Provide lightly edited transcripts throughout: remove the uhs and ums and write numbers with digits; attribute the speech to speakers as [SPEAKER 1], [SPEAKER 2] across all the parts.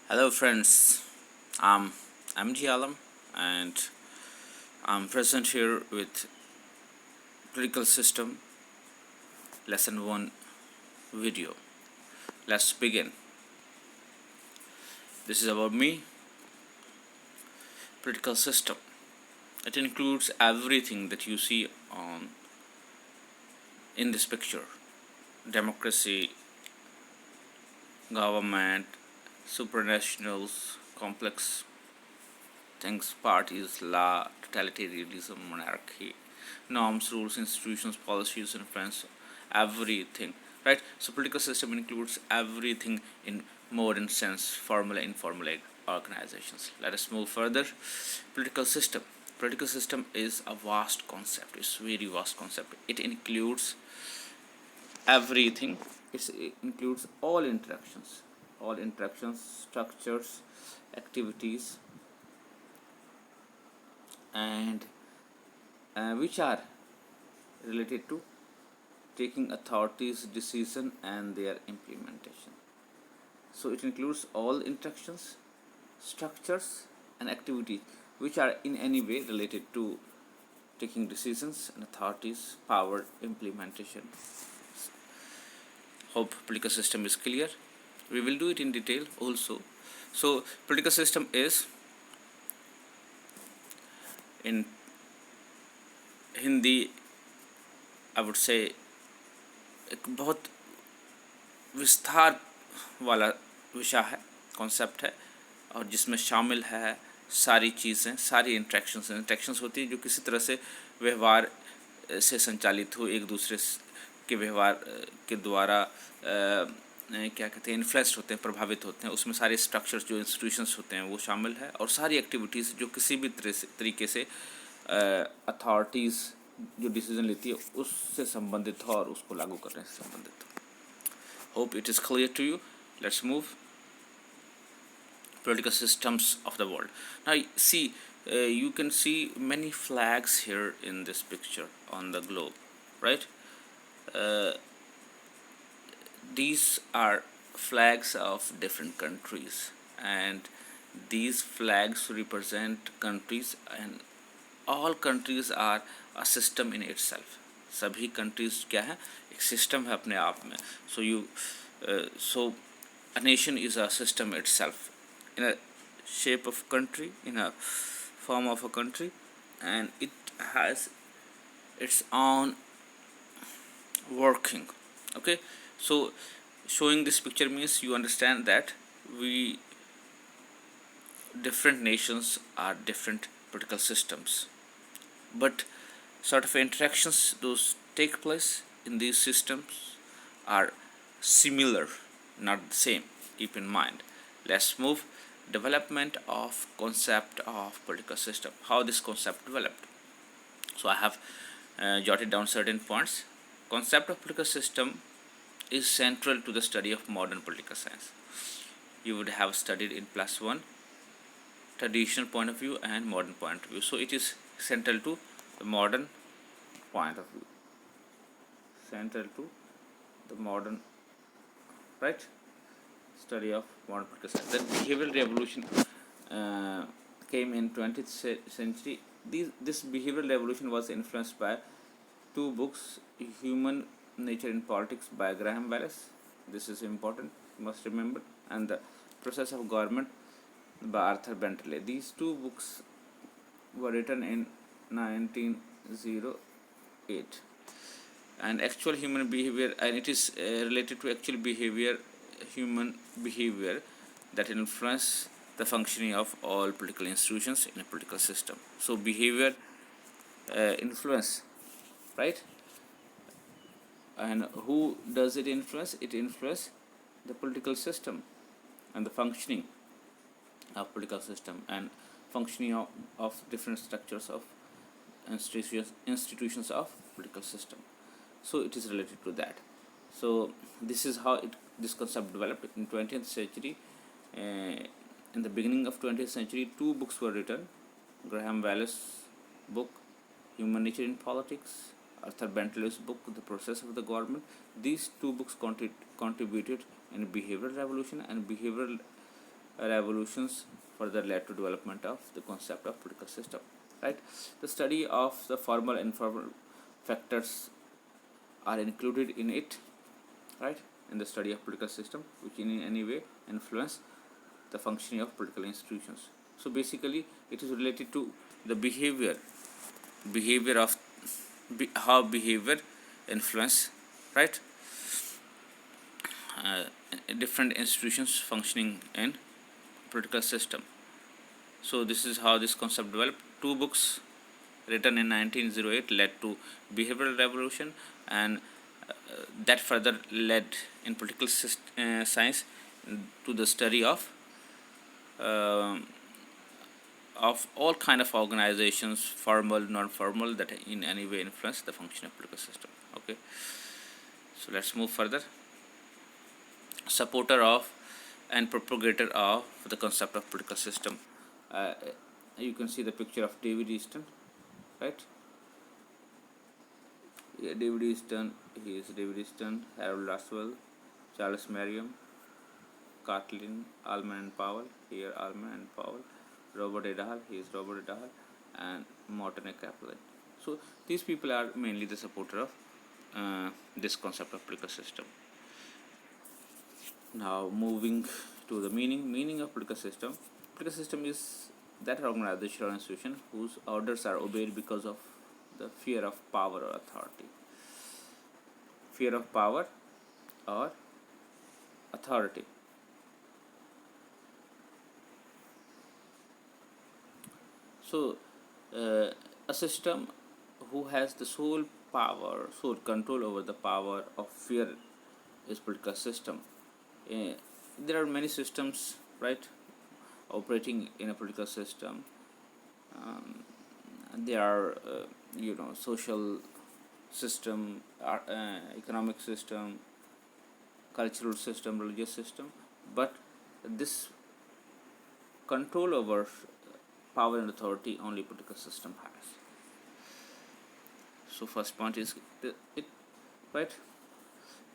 [SPEAKER 1] Hello friends, I'm MG Alam and I'm present here with Political System Lesson 1 video. Let's begin. This is about me, political system. It includes everything that you see on in this picture. Democracy, government, supranationals, complex things, parties, law, totalitarianism, monarchy, norms, rules, institutions, policies, influence, everything. Right? So political system includes everything in modern sense, formal, informal organizations. Let us move further. Political system. Political system is a vast concept. It's a very vast concept. It includes everything. It includes all interactions, structures, activities, and which are related to taking authorities' decision and their implementation. So it includes all interactions, structures, and activities which are in any way related to taking decisions and authorities' power implementation. Hope political system is clear. We will do it in detail also. So political system is in Hindi I would say एक बहुत विस्तार वाला विषय है, concept है, और जिसमें शामिल है सारी चीज़ें, सारी इंट्रैक्शंस होती है जो किसी तरह से व्यवहार से संचालित हो, एक दूसरे के व्यवहार के द्वारा क्या कहते हैं, इन्फ्लुएंस्ड होते हैं, प्रभावित होते हैं. उसमें सारे स्ट्रक्चर्स जो इंस्टीट्यूशंस होते हैं वो शामिल है, और सारी एक्टिविटीज़ जो किसी भी तरीके से अथॉरिटीज़ जो डिसीजन लेती है उससे संबंधित हो और उसको लागू करने से संबंधित हो. Hope it is clear to you. Let's move. Political systems of the world. Now see, you can see many flags here in this picture on the globe, right? These are flags of different countries, and these flags represent countries, and all countries are a system in itself. सभी countries क्या है, एक system है अपने आप में. So a nation is a system itself, in a shape of country, in a form of a country, and it has its own working. Okay, so showing this picture means you understand that different nations are different political systems, but sort of interactions those take place in these systems are similar, not the same. Keep in mind. Let's move. Development of concept of political system. How this concept developed. So I have jotted down certain points. Concept of political system is central to the study of modern political science. You would have studied in plus one traditional point of view and modern point of view. So it is central to the modern point of view. Central to the modern, right? Study of modern political science. The behavioral revolution came in 20th century. This behavioral revolution was influenced by two books, Human Nature in Politics by Graham Wallas. This is important, you must remember, and The Process of Government by Arthur Bentley. These two books were written in 1908. And actual human behavior, and it is related to actual behavior, human behavior that influence the functioning of all political institutions in a political system. So behavior influence, right? And who does it influence? It influences the political system and the functioning of political system and functioning of different structures of institutions of political system. So it is related to that. So this is how this concept developed in 20th century. In the beginning of 20th century, two books were written. Graham Wallas' book, Human Nature in Politics, Arthur Bentley's book, The Process of the Government. These two books contributed in behavioral revolution and behavioral revolutions further led to development of the concept of political system. Right, the study of the formal and informal factors are included in it. Right, in the study of political system, which in any way influence the functioning of political institutions. So basically, it is related to the behavior of how behavior influence, right, uh, different institutions functioning in political system. So this is how this concept developed. Two books written in 1908 led to behavioral revolution, and that further led in political science to the study um of all kind of organizations, formal, non-formal, that in any way influence the function of political system. Okay, so let's move further. Supporter of and propagator of the concept of political system. Uh, you can see the picture of David Easton, right? Yeah, David Easton. He is David Easton, Harold Laswell, Charles Merriam, Kathleen Allman and Powell. Here, Allman and Powell. Robert Adahal. He is Robert Adahal, and Morton A. Kaplan. So these people are mainly the supporter of this concept of political system. Now moving to the meaning of political system. Political system is that organization or institution whose orders are obeyed because of the fear of power or authority. Fear of power or authority. So a system who has the sole control over the power of fear is political system. There are many systems, right, operating in a political system. There are social system, economic system, cultural system, religious system, but this control over power and authority only political system has. So first point is it, right,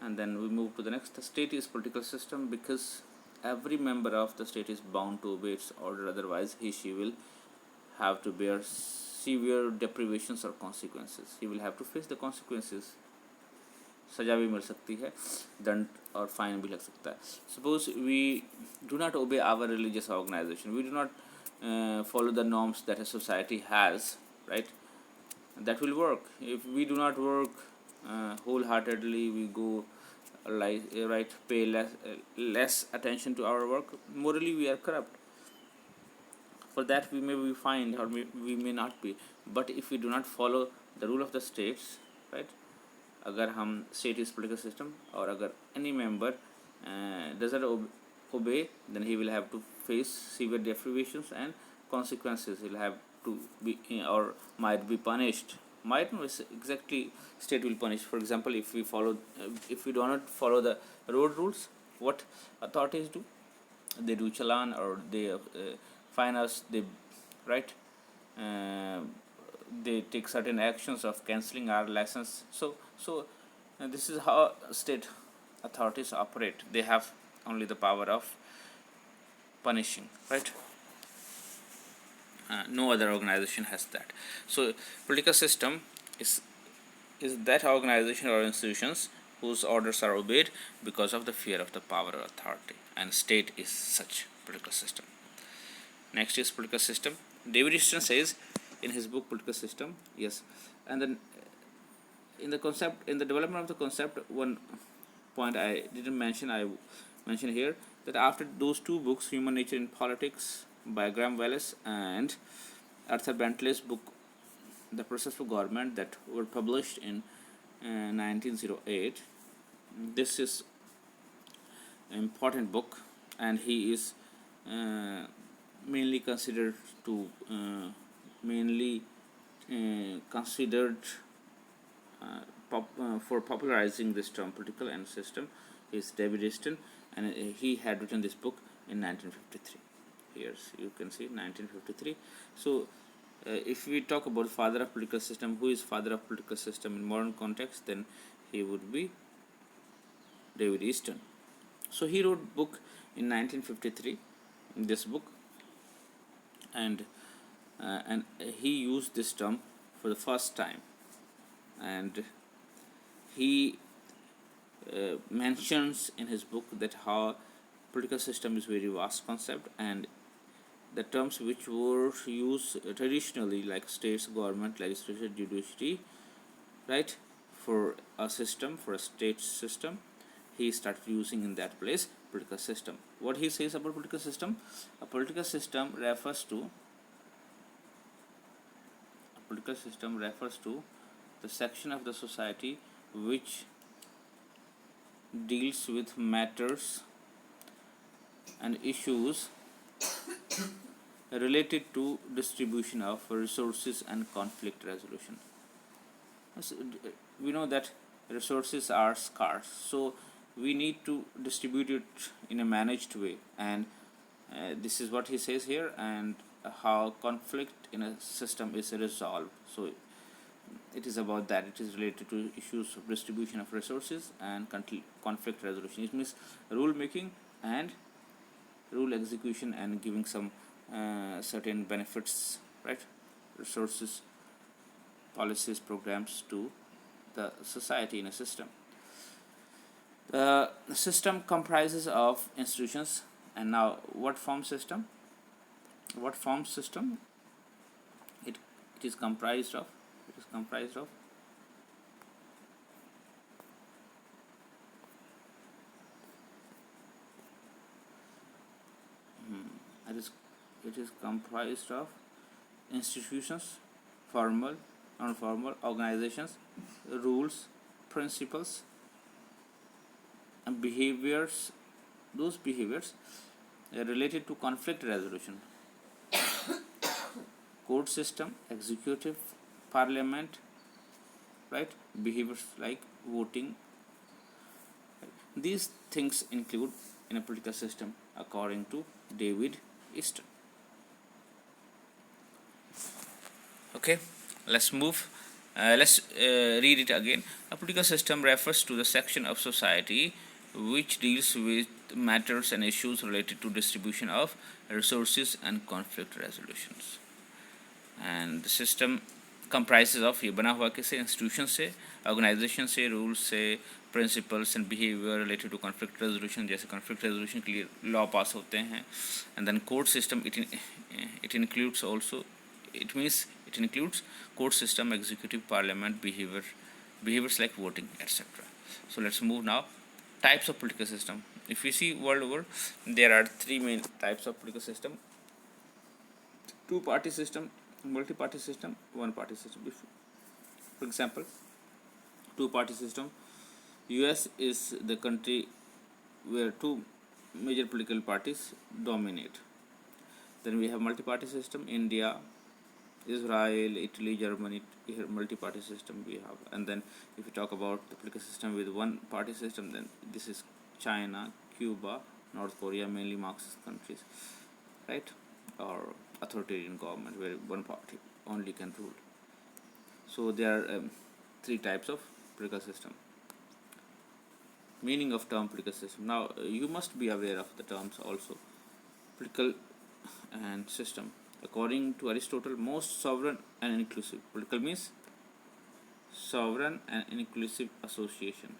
[SPEAKER 1] and then we move to the next. The state is political system because every member of the state is bound to obey its order, otherwise she will have to bear severe deprivations or consequences. He will have to face the consequences. सजा भी मिल सकती है, दंड और fine भी लग सकता है. Suppose we do not obey our religious organization, we do not follow the norms that a society has, right? That will work. If we do not work wholeheartedly, we go pay less attention to our work, morally we are corrupt. For that we may be fined or we may not be. But if we do not follow the rule of the states, right, अगर हम state is political system और अगर any member doesn't obey, then he will have to face severe deprivations and consequences. He'll have to be or might be punished. Might not exactly state will punish. For example, if we do not follow the road rules, what authorities do? They do challan or they fine us. They they take certain actions of cancelling our license. So this is how state authorities operate. They have only the power of punishing, right? No other organization has that. So political system is that organization or institutions whose orders are obeyed because of the fear of the power or authority, and state is such political system. Next is political system. David Easton says in his book Political System, yes, and then in the development of the concept, one point I didn't mention, I mention here, that after those two books, Human Nature in Politics by Graham Wallace and Arthur Bentley's book The Process of Government, that were published in 1908, this is an important book, and he is mainly considered for popularizing this term political and system is David Easton, and he had written this book in 1953. Here you can see 1953. So if we talk about father of political system, who is father of political system in modern context, then he would be David Easton. So he wrote book in 1953, this book, and he used this term for the first time, and he mentions in his book that how political system is very vast concept, and the terms which were used traditionally like states, government, legislature, judiciary, right, for a system, for a state system, he started using in that place political system. What he says about political system: a political system refers to the section of the society which deals with matters and issues related to distribution of resources and conflict resolution. We know that resources are scarce, so we need to distribute it in a managed way, and this is what he says here, and how conflict in a system is resolved. So it is about that. It is related to issues of distribution of resources and conflict resolution. It means rule making and rule execution and giving some certain benefits, right, resources, policies, programs to the society in a system. The system comprises of institutions. And now what forms system? It is comprised of it is comprised of institutions, formal, non-formal, organizations, rules, principles, and behaviors. Those behaviors are related to conflict resolution, court system, executive, parliament, right, behaviors like voting. These things include in a political system according to David Easton. Okay, let's move. Let's read it again. A political system refers to the section of society which deals with matters and issues related to distribution of resources and conflict resolutions. And the system comprises of, ये बना हुआ किसे, institutions से, organization से, rules से, principles and behavior related to conflict resolution, जैसे conflict resolution के लिए law pass होते हैं. And then court system, it includes also, it includes court system, executive, parliament, behaviors like voting, etc. So let's move now. Types of political system. If we see world over, there are three main types of political system: two-party system, multi-party system, one-party system. For example, two-party system. US is the country where two major political parties dominate. Then we have multi-party system. India, Israel, Italy, Germany, here multi-party system we have. And then if you talk about the political system with one-party system, then this is China, Cuba, North Korea, mainly Marxist countries, right, or authoritarian government where one party only can rule. So there are three types of political system. Meaning of term political system. Now you must be aware of the terms also. Political and system. According to Aristotle, most sovereign and inclusive. Political means sovereign and inclusive association.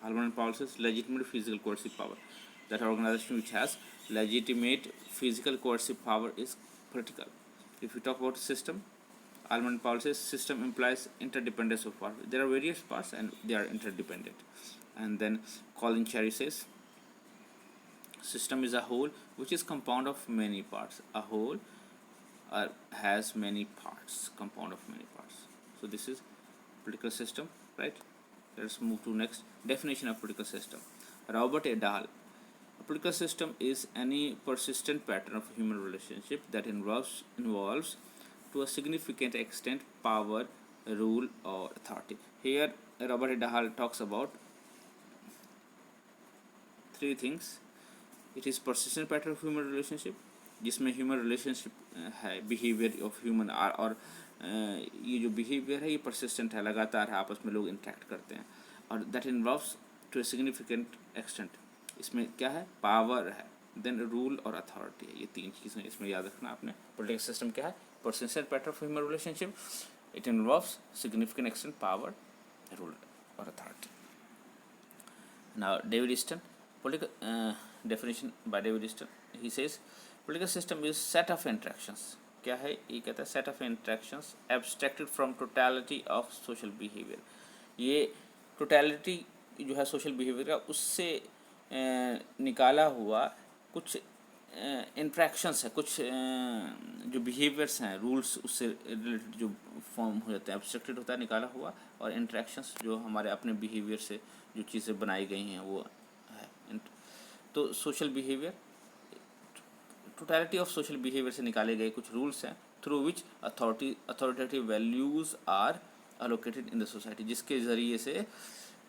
[SPEAKER 1] Almonds Paul says legitimate physical coercive power. That organization which has legitimate physical coercive power is political. If you talk about system, Almonds Paul says system implies interdependence of power. There are various parts and they are interdependent. And then Colin Cherry says system is a whole which is compound of many parts. A whole has many parts, compound of many parts. So this is political system, right? Let's move to next definition of political system. Robert et al. A political system is any persistent pattern of human relationship that involves to a significant extent power, rule or authority. Here Robert et al. Talks about three things. It is persistent pattern of human relationship, जिसमें human relationship है, behaviour of human और ये जो behaviour है ये persistent है, लगातार है, आपस में लोग इंटरेक्ट करते हैं, और that involves to a significant extent. इसमें क्या है, पावर है, देन रूल और अथॉरिटी है। ये तीन चीज़ें इसमें याद रखना आपने। पॉलिटिकल सिस्टम क्या है? persistent pattern of human relationship. It involves significant extent power, rule or authority. Now David Easton, political definition by David Easton, he says political system is set of interactions. क्या है ये? कहता है set of interactions abstracted from totality of social behavior. ये totality जो है social behavior का उससे निकाला हुआ कुछ इंट्रैक्शंस है, कुछ जो बिहेवियर्स हैं, रूल्स उससे रिलेटेड जो फॉर्म हो जाते हैं, एब्स्ट्रैक्टेड होता है, निकाला हुआ, और इंट्रैक्शंस जो हमारे अपने बिहेवियर से जो चीज़ें बनाई गई हैं वो है। तो social behaviour, totality of social behaviour से निकाले गए कुछ रूल्स हैं through which authoritative values are allocated in the society, जिसके ज़रिए से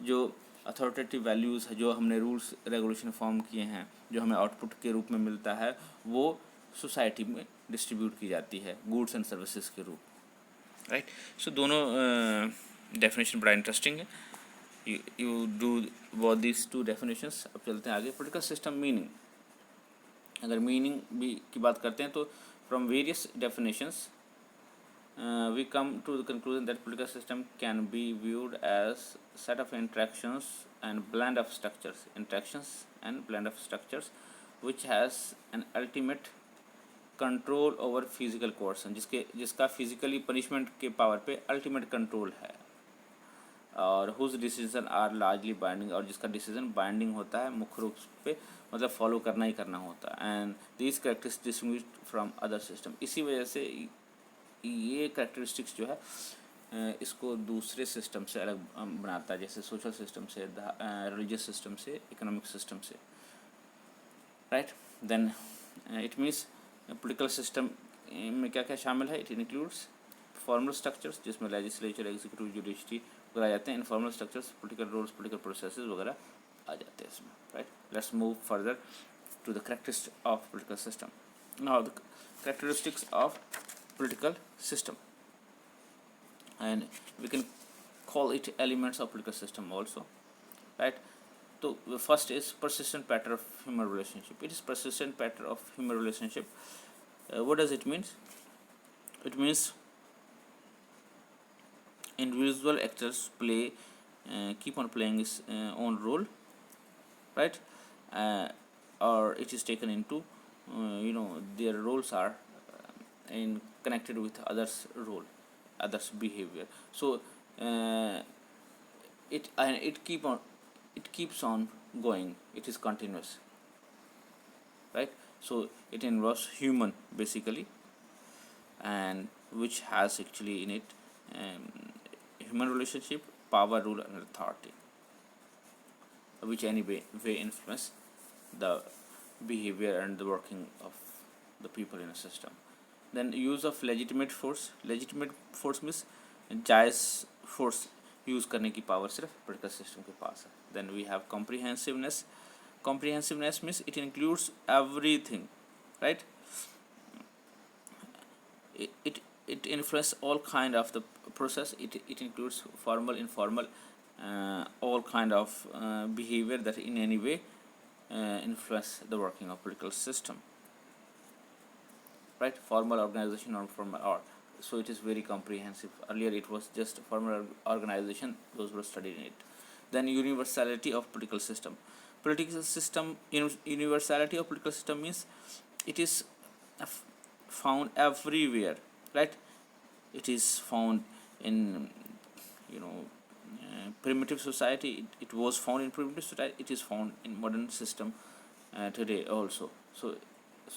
[SPEAKER 1] जो अथॉरिटेटिव वैल्यूज़ है, जो हमने रूल्स रेगुलेशन फॉर्म किए हैं, जो हमें आउटपुट के रूप में मिलता है, वो सोसाइटी में डिस्ट्रीब्यूट की जाती है गुड्स एंड सर्विसेज के रूप, राइट। सो दोनों डेफिनेशन बड़ा इंटरेस्टिंग है। You do both these two definitions. अब चलते हैं आगे। पॉलिटिकल सिस्टम मीनिंग, अगर मीनिंग भी की बात करते हैं तो from various definitions we come to the conclusion that political system can be viewed as set of interactions and blend of structures which has an ultimate control over physical coercion, जिसका physically punishment के power पे ultimate control है, और whose decision are largely binding, और जिसका decision binding होता है मुख्य रूप पे, मतलब फॉलो करना ही करना होता है। And this characteristics distinguished from other system, इसी वजह से ये कैरेक्टरिस्टिक्स जो है इसको दूसरे सिस्टम से अलग बनाता है, जैसे सोशल सिस्टम से, रिलीजियस सिस्टम से, इकोनॉमिक सिस्टम से, right. Then it means political system में क्या क्या शामिल है? इट इंक्लूड्स फॉर्मल स्ट्रक्चर्स, जिसमें लेजिस्लेचर, एग्जीक्यूटिव, जुडिशरी वगैरह आ जाते हैं। Informal structures, political roles, political processes वगैरह आ जाते हैं इसमें, right. Let's move further to the characteristics of political system. Now the characteristics of political system, and we can call it elements of political system also, right? So the first is persistent pattern of human relationship. It is persistent pattern of human relationship. What does it mean? It means individual actors keep on playing his own role, right? Or it is taken into their roles are in connected with others role, others behavior. So it keeps on going, it is continuous, right? So it involves human basically, and which has actually in it human relationship, power, rule and authority, which any way influence the behavior and the working of the people in a system. Then use of legitimate force means जायज़ force use करने की power सिर्फ political system के पास है। Then we have comprehensiveness means it includes everything, right? It influences all kind of the process. It includes formal, informal, all kind of behavior that in any way influence the working of political system, right? Formal organization or formal art. So it is very comprehensive. Earlier it was just formal organization, those were studied in it. Then universality of political system. Universality of political system means it is found everywhere, right? It is found in primitive society. It was found in primitive society. It is found in modern system today also. So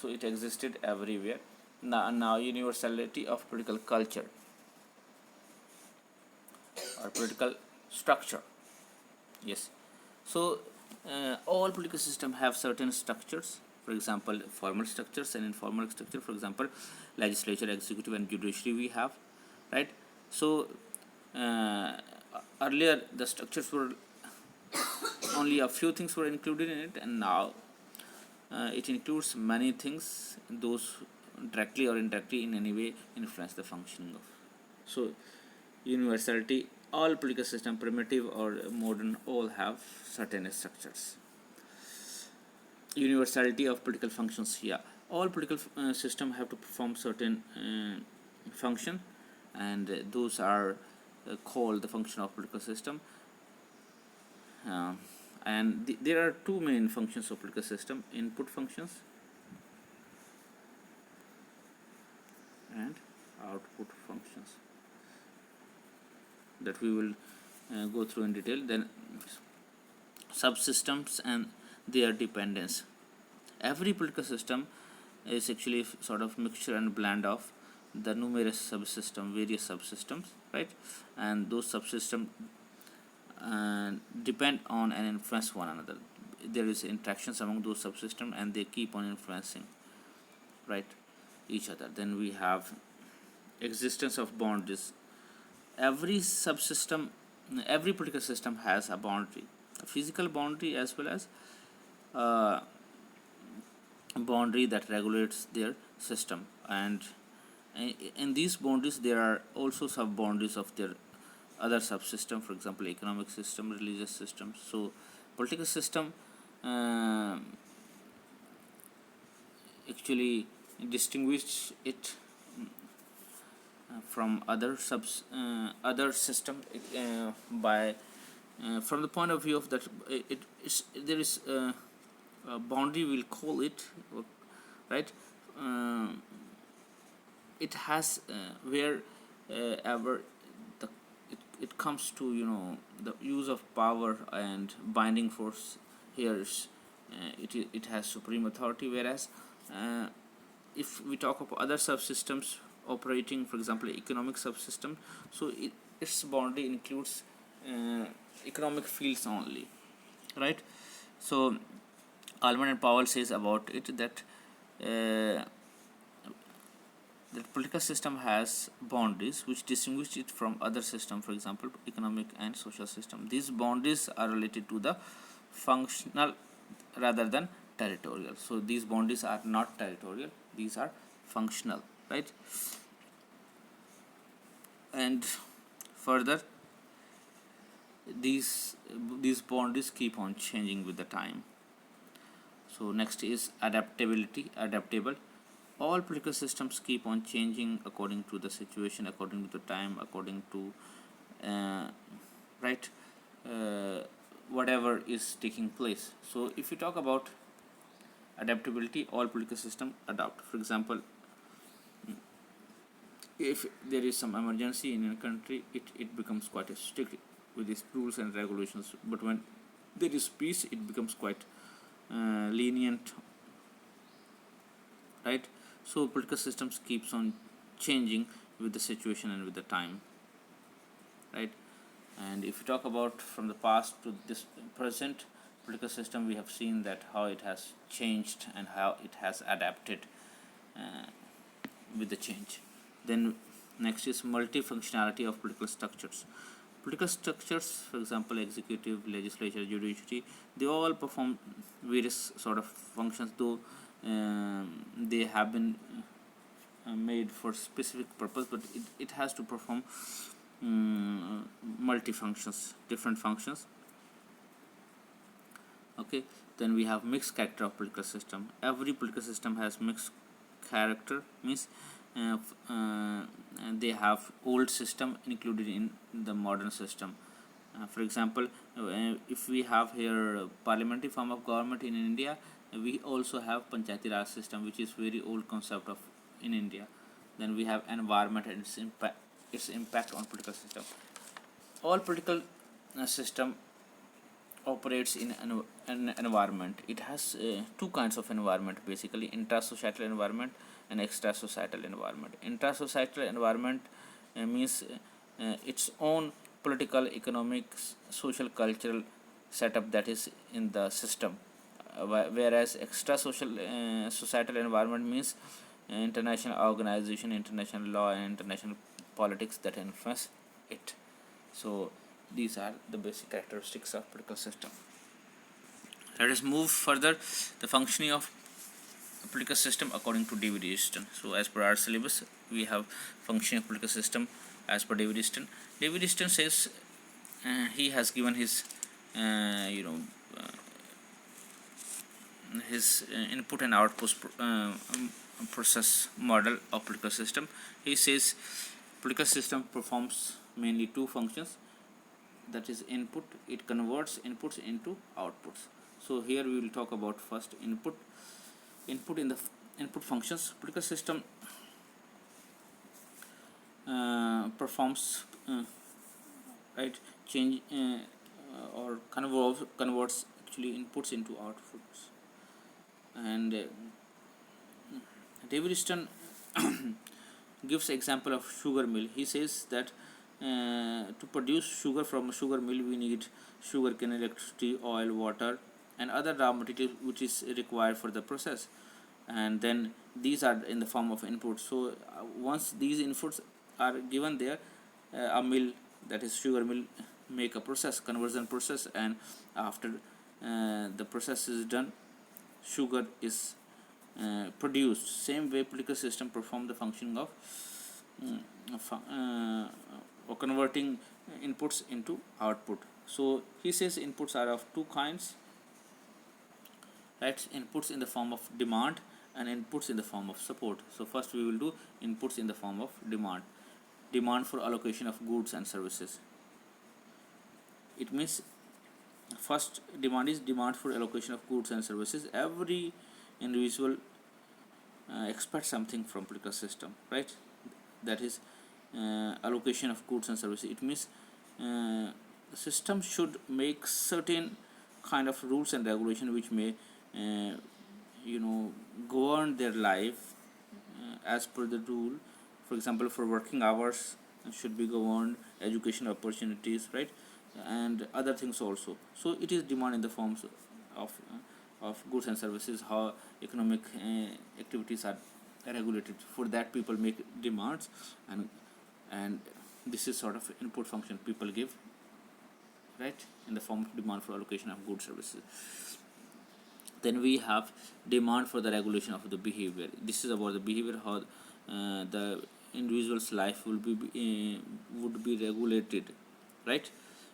[SPEAKER 1] it existed everywhere. Now universality of political culture or political structure. Yes. So all political system have certain structures. For example, formal structures and informal structure. For example, legislature, executive and judiciary we have, right? So earlier the structures were only a few things were included in it, and now it includes many things. Those directly or indirectly in any way influence the functioning of. So universality, all political system, primitive or modern, all have certain structures. universality of political functions. Yeah, all political system have to perform certain function, and those are called the function of political system. And there are two main functions of political system: input functions and output functions, that we will go through in detail. Then subsystems and their dependence. Every political system is actually sort of mixture and blend of the numerous various subsystems, right? And those subsystems depend on and influence one another. There is interactions among those subsystems, and they keep on influencing, right, each other. Then we have existence of boundaries. Every subsystem, every political system has a boundary, a physical boundary as well as a boundary that regulates their system. And in these boundaries there are also sub boundaries of their other subsystem, for example economic system, religious system. So political system actually distinguish it from other system by from the point of view of that there is a boundary, we'll call it, right? It has where ever it comes to the use of power and binding force, here is it has supreme authority. Whereas if we talk about other subsystems operating, for example economic subsystem, so its boundary includes economic fields only, right? So Almond and Powell says about it that the political system has boundaries which distinguish it from other systems, for example economic and social system. These boundaries are related to the functional rather than territorial. So these boundaries are not territorial, these are functional, right? And further, these boundaries keep on changing with the time. So next is adaptability. Adaptable. All political systems keep on changing according to the situation, according to the time, according to right whatever is taking place. So if you talk about adaptability, all political systems adapt. For example, if there is some emergency in a country, it becomes quite strict with its rules and regulations, but when there is peace it becomes quite lenient, right? So political systems keeps on changing with the situation and with the time, right? And if you talk about from the past to this present political system, we have seen that how it has changed and how it has adapted with the change. Then next is multifunctionality of political structures. Political structures, for example executive, legislature, judiciary, they all perform various sort of functions, though they have been made for specific purpose, but it has to perform multi-functions, different functions. Okay, then we have mixed character of political system. Every political system has mixed character, means they have old system included in the modern system. For example, if we have here parliamentary form of government in India, we also have Panchayati Raj system, which is very old concept of in India. Then we have environment and its impact on political system. All political system operates in an environment. It has two kinds of environment, basically intra-societal environment and extra-societal environment. Intra-societal environment means its own political, economic, social, cultural setup that is in the system, whereas extra-social societal environment means international organization, international law and international politics that influence it. So these are the basic characteristics of political system. Let us move further. The functioning of a political system according to David Easton. So as per our syllabus, we have functioning of political system as per David Easton. David Easton says he has given his his input and output process model of political system. He says political system performs mainly two functions, that is input. It converts inputs into outputs. So here we will talk about first input. Input in the input functions. Political system performs right change or converts actually inputs into outputs. And David Stern gives example of sugar mill. He says that to produce sugar from a sugar mill we need sugar cane, electricity, oil, water and other raw material which is required for the process, and then these are in the form of inputs. So once these inputs are given there, a mill, that is sugar mill, make a process, conversion process, and after the process is done, sugar is produced. Same way political system perform the function of or converting inputs into output. So he says inputs are of two kinds, right? Inputs in the form of demand and inputs in the form of support. So first we will do inputs in the form of demand. Demand for allocation of goods and services. It means first demand is demand for allocation of goods and services. Every individual expects something from political system, right? That is allocation of goods and services. It means the system should make certain kind of rules and regulation which may govern their life as per the rule. For example, for working hours should be governed, education opportunities, right, and other things also. So it is demand in the forms of goods and services, how economic activities are regulated. For that people make demands, and this is sort of input function people give, right, in the form of demand for allocation of goods services. Then we have demand for the regulation of the behavior. This is about the behavior, how the individual's life would be regulated, right,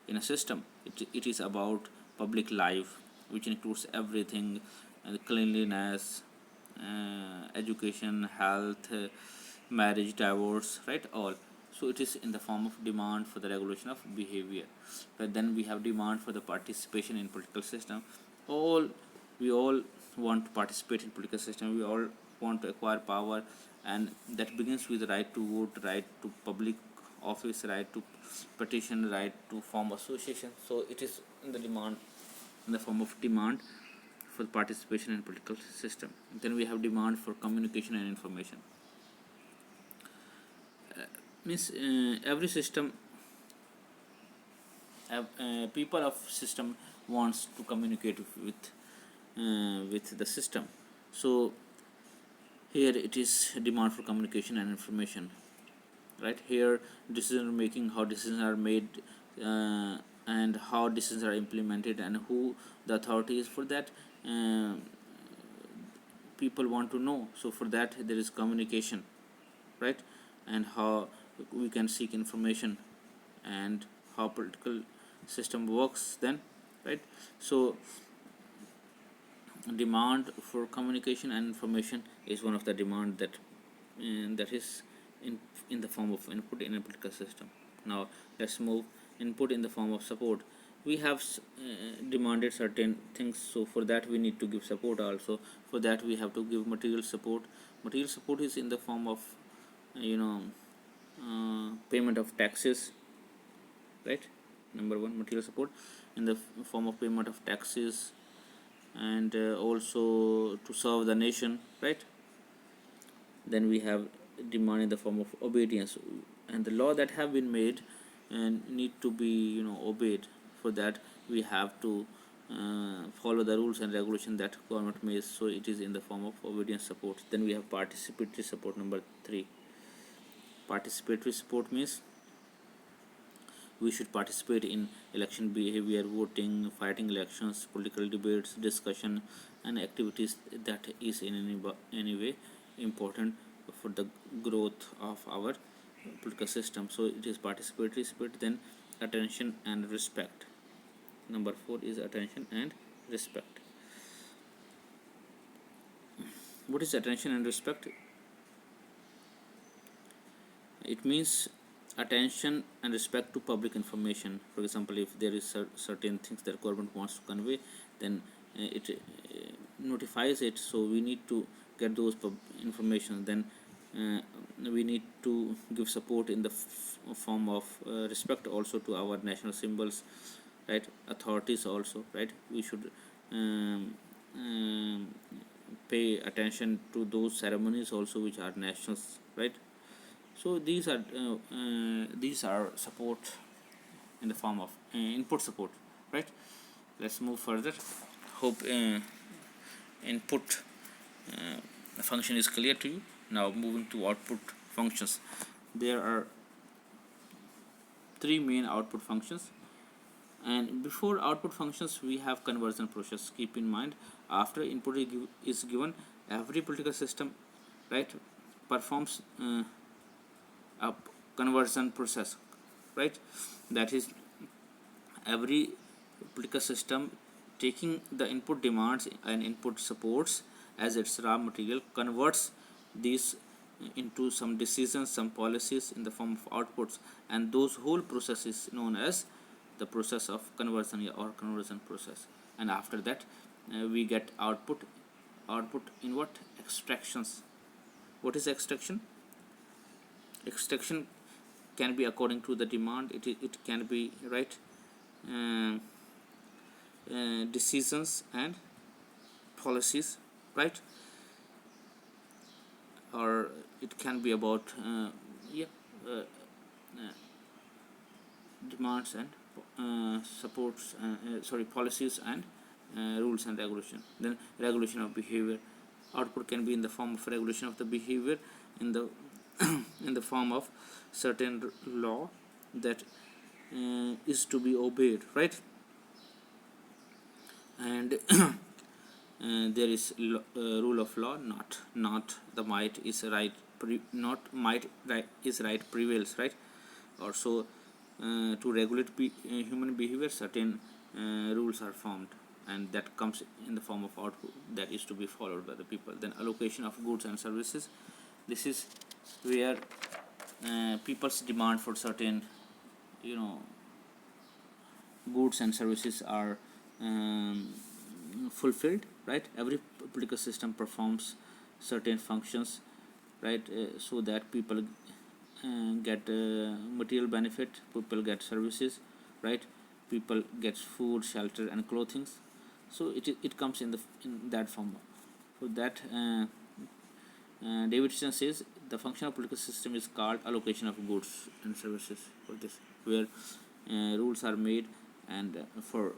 [SPEAKER 1] in a system. It is about public life, which includes everything, cleanliness, education, health, marriage, divorce, right, all. So it is in the form of demand for the regulation of behavior. But then we have demand for the participation in political system. We all want to participate in political system. We all want to acquire power, and that begins with the right to vote, right to public office, right to petition, right to form association. So it is in the demand, in the form of demand for participation in political system. Then we have demand for communication and information. Means every system, people of system wants to communicate with the system. So here it is demand for communication and information, right? Here decision making, how decisions are made, and how decisions are implemented, and who the authority is. For that people want to know. So for that there is communication, right, and how we can seek information and how political system works then, right? So demand for communication and information is one of the demand that is in the form of input in a political system. Now let's move input in the form of support. We have demanded certain things, so for that we need to give support also. For that we have to give material support. Material support is in the form of payment of taxes, right? Number one, material support in the form of payment of taxes, and also to serve the nation, right? Then we have demand in the form of obedience, and the law that have been made and need to be obeyed. For that we have to follow the rules and regulation that government makes. So it is in the form of obedience support. Then we have participatory support, number 3. Participatory support means we should participate in election behavior, voting, fighting elections, political debates, discussion, and activities that is in any way important for the growth of our political system. So it is participatory support. Then attention and respect. Number 4 is attention and respect. What is attention and respect? It means attention and respect to public information. For example, if there is certain things that government wants to convey, then it notifies it, so we need to get those information. Then we need to give support in the form of respect also to our national symbols, right? Authorities also, right? We should pay attention to those ceremonies also which are nationals, right? So these are support in the form of input support, right? Let's move further. Hope input function is clear to you. Now moving to output functions. There are three main output functions, and before output functions we have conversion process. Keep in mind, after input is given, every political system, right, performs a conversion process, right? That is, every political system taking the input demands and input supports as its raw material, converts these into some decisions, some policies in the form of outputs, and those whole process is known as the process of conversion or conversion process. And after that we get output. Output in what? Extractions. What is extraction? Extraction can be according to the demand. It can be, right, decisions and policies, right? Or it can be about demands and supports, policies and rules and regulation. Then regulation of behavior. Output can be in the form of regulation of the behavior, in the in the form of certain law that is to be obeyed, right? And there is rule of law, not the might is right, not might right is right prevails, right? Or so to regulate human behavior, certain rules are formed, and that comes in the form of output that is to be followed by the people. Then allocation of goods and services. This is where people's demand for certain goods and services are fulfilled, right? Every political system performs certain functions, right, so that people get material benefit, people get services, right? People get food, shelter and clothing. So it comes in that form. So that Davidson says the function of political system is called allocation of goods and services. For this, where rules are made and for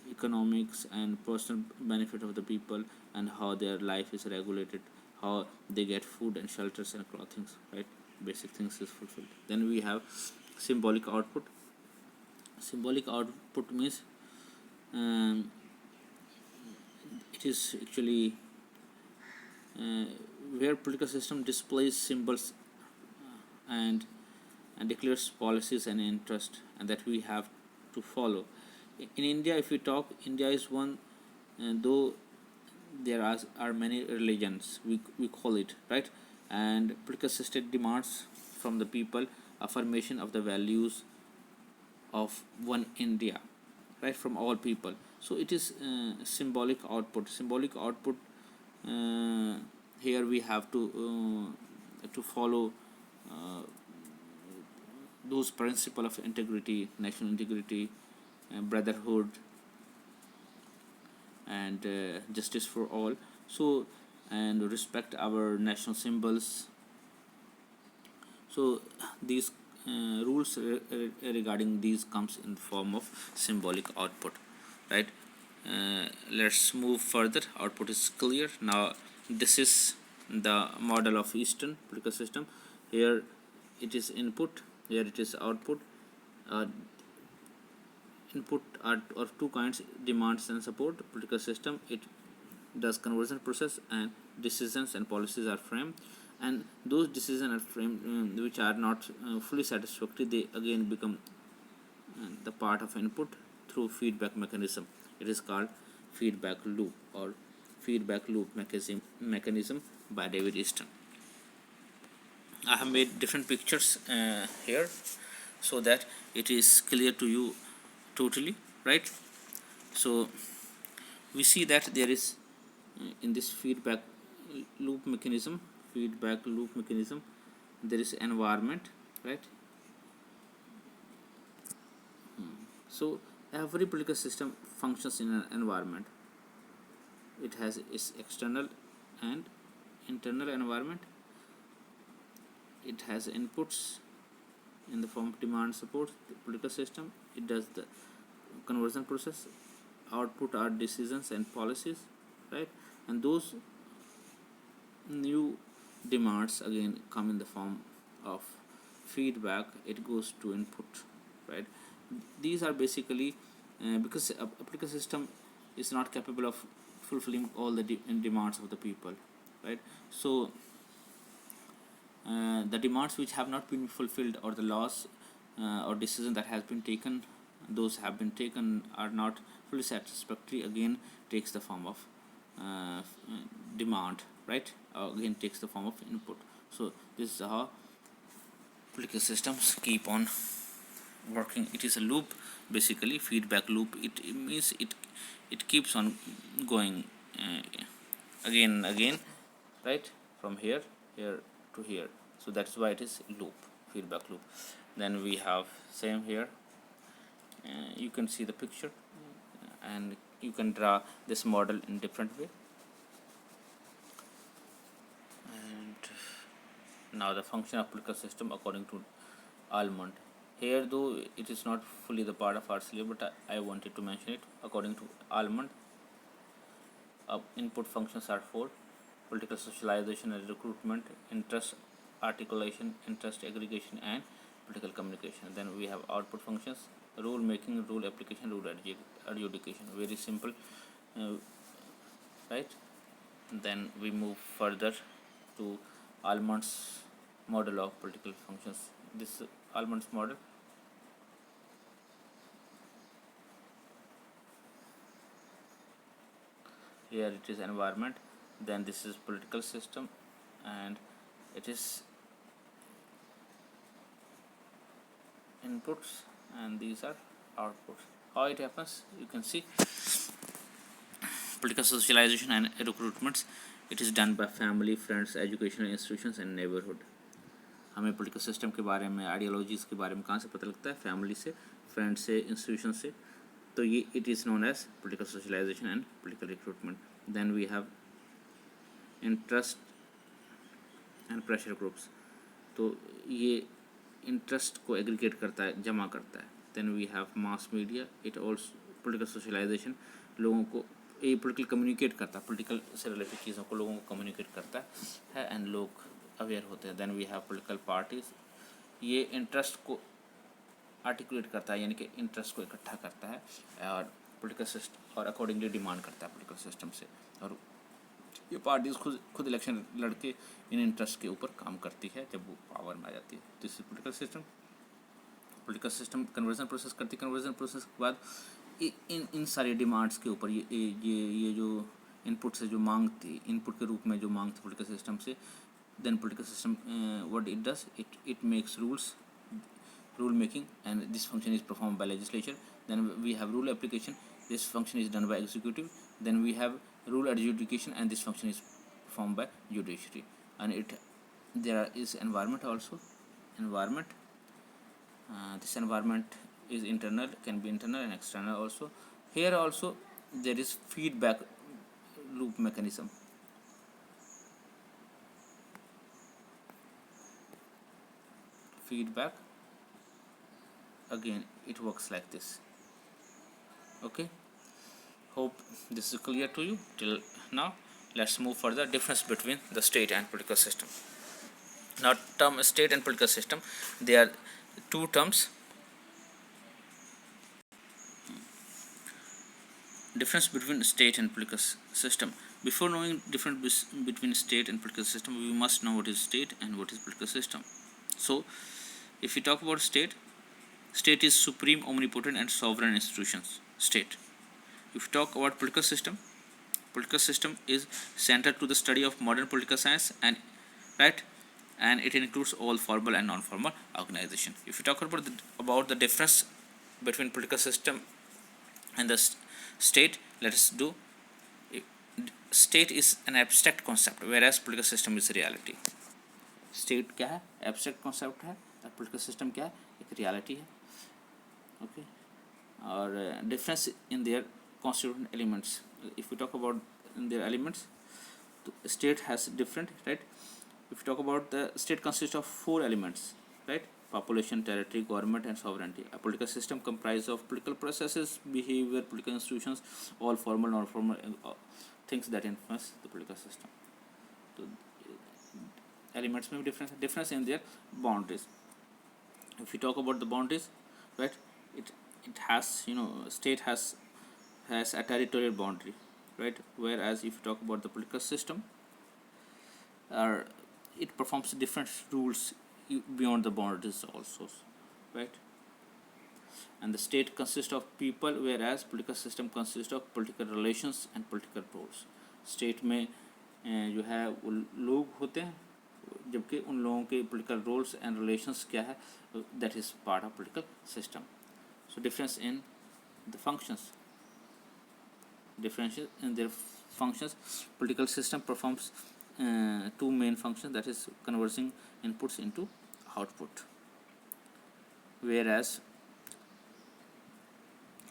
[SPEAKER 1] economics and personal benefit of the people, and how their life is regulated, how they get food and shelters and clothing, right? Basic things is fulfilled. Then we have symbolic output. Symbolic output means it is actually where political system displays symbols and declares policies and interest, and that we have to follow. In India, if we talk, India is one, though there are many religions, we call it, right? And political system demands from the people affirmation of the values of one India, right, from all people. So it is symbolic output. Symbolic output, here we have to follow those principles of integrity, national integrity, brotherhood and justice for all. So, and respect our national symbols. So these rules regarding these comes in the form of symbolic output, right? Let's move further. Output is clear. Now this is the model of Eastern political system. Here it is input, here it is output. Input are of two kinds: demands and support. Political system, it does conversion process, and decisions and policies are framed, and those decisions are framed which are not fully satisfactory, they again become the part of input through feedback mechanism. It is called feedback loop or feedback loop mechanism by David Easton. I have made different pictures here so that it is clear to you totally, right? So we see that there is in this feedback loop mechanism there is environment, right? So every political system functions in an environment. It has its external and internal environment. It has inputs in the form of demand support. The political system, it does the conversion process. Output are decisions and policies, right? And those new demands again come in the form of feedback. It goes to input, right? These are basically because a political system is not capable of fulfilling all the demands of the people, right? So the demands which have not been fulfilled, or the laws or decision that has been taken, those have been taken are not fully satisfactory, again takes the form of demand, right? Again takes the form of input. So this is how political systems keep on working. It is a loop, basically feedback loop. It means it keeps on going again and again, right? From here to here. So that's why it is loop, feedback loop. Then we have same here. You can see the picture and you can draw this model in different way. And now the function of political system according to Almond. Here, though it is not fully the part of our syllabus, but I wanted to mention it. According to Almond, input functions are 4: political socialization and recruitment, interest articulation, interest aggregation, and political communication. Then we have output functions: rule making, rule application, rule adjudication. Very simple, right? Then we move further to Almond's model of political functions. This Almond's model. Here it is environment, then this is political system, and it is inputs, and these are outputs. How it happens, you can see. Political socialization and recruitments, it is done by family, friends, educational institutions and neighborhood. हमें political system के बारे में, ideologies के बारे में कहाँ से पता लगता है? Family से, friends से, institutions से. तो ये it is known as political socialization and political recruitment. Then we have interest and pressure groups. तो ये interest को aggregate करता है, जमा करता है. Then we have mass media. It also political socialization, लोगों को ये political communicate करता है, political से related चीज़ों को लोगों को communicate करता है and लोग aware होते हैं. Then we have political parties. ये interest को आर्टिकुलेट करता है, यानी कि इंटरेस्ट को इकट्ठा करता है और पॉलिटिकल सिस्टम और अकॉर्डिंगली डिमांड करता है पॉलिटिकल सिस्टम से. और ये पार्टीज खुद इलेक्शन लड़के इन इंटरेस्ट के ऊपर काम करती है जब वो पावर में आ जाती है. This is political system conversion process करती है. कन्वर्जन प्रोसेस के बाद इन सारी डिमांड्स के ऊपर ये जो इनपुट से जो मांग थी, इनपुट के रूप में जो मांग थी पॉलिटिकल सिस्टम से, then political system what it does, it makes rules, rule making, and this function is performed by legislature. Then we have rule application, this function is done by executive. Then we have rule adjudication, and this function is performed by judiciary. And there is environment also. Environment, this environment is internal, can be internal and external also. Here also there is feedback loop mechanism. Feedback, again it works like this. Okay, hope this is clear to you till now. Let's move further. Difference between the state and political system. Now, term state and political system, they are two terms. Difference between state and political system. Before knowing difference between state and political system, we must know what is state and what is political system. So if we talk about state is supreme, omnipotent and sovereign institutions. State. If you talk about political system, Political system is central to the study of modern political science, and right, and it includes all formal and non-formal organization. If you talk about the difference between political system and the state, let us do. State is an abstract concept, whereas political system is reality. State क्या है, abstract concept है, और political system क्या है, एक reality है. Okay, और difference in their constituent elements. If you talk about their elements, तो state has different, right. If you talk about the state consist of 4 elements, right? Population, territory, government, and sovereignty. A political system comprised of political processes, behavior, political institutions, all formal, non-formal things that influence the political system. So, elements may be difference in their boundaries. If you talk about the boundaries, right? It has, state has a territorial boundary, right? Whereas if you talk about the political system, it performs different rules beyond the boundaries also, right? And the state consists of people, whereas political system consists of political relations and political roles. State में जो है वो लोग होते हैं, जबकि उन लोगों के political roles and relations क्या है, that is part of political system. So difference in the functions, differential in their functions. Political system performs 2 main functions, that is converting inputs into output, whereas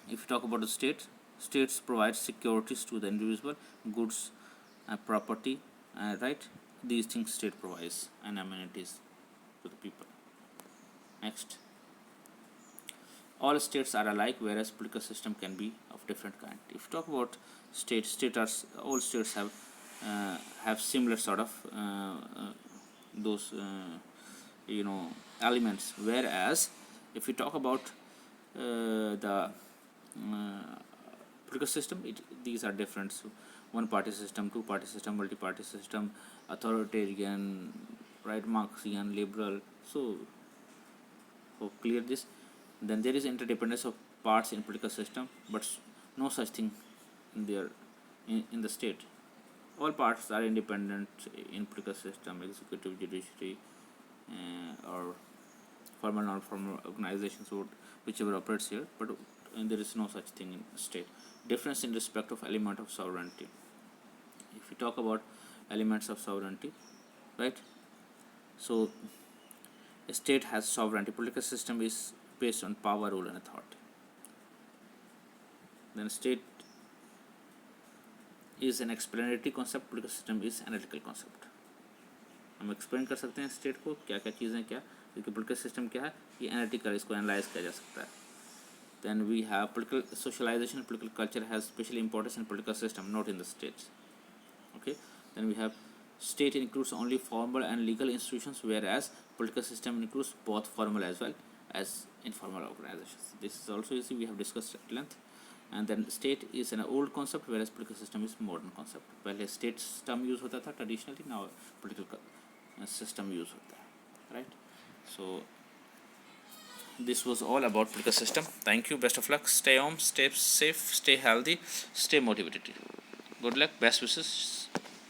[SPEAKER 1] if you talk about the states provide securities to the individual, goods, property, right? These things state provides, and amenities to the people. Next, all states are alike, whereas political system can be of different kind. If you talk about all states have similar sort of those elements, whereas if you talk about the political system, these are different. So, one party system, two party system, multi party system, authoritarian, right, Marxian, liberal. So clear this. Then there is interdependence of parts in political system, but no such thing in the state. All parts are independent in political system, executive, judiciary, or formal, non-formal organizations, whichever operates here, but there is no such thing in state. Difference in respect of element of sovereignty. If you talk about elements of sovereignty, right? So a state has sovereignty. Political system is based on power, rule, and authority. Then state is an explanatory concept, political system is analytical concept. हम explain कर सकते हैं state को, क्या क्या चीज़ें क्या, क्योंकि पोलिटिकल सिस्टम क्या है, ये एनालिटिकल, इसको एनालाइज किया जा सकता है. Then we have political socialisation. Political culture has special importance in political system, not in the states. Okay, then we have state includes only formal and legal institutions, whereas political system includes both formal as well as informal organizations. This is also, you see, we have discussed at length. And then state is an old concept, whereas political system is modern concept. पहले state system use होता था traditionally, now political system use होता है, right? So this was all about political system. Thank you, best of luck, stay home, stay safe, stay healthy, stay motivated. Good luck, best wishes.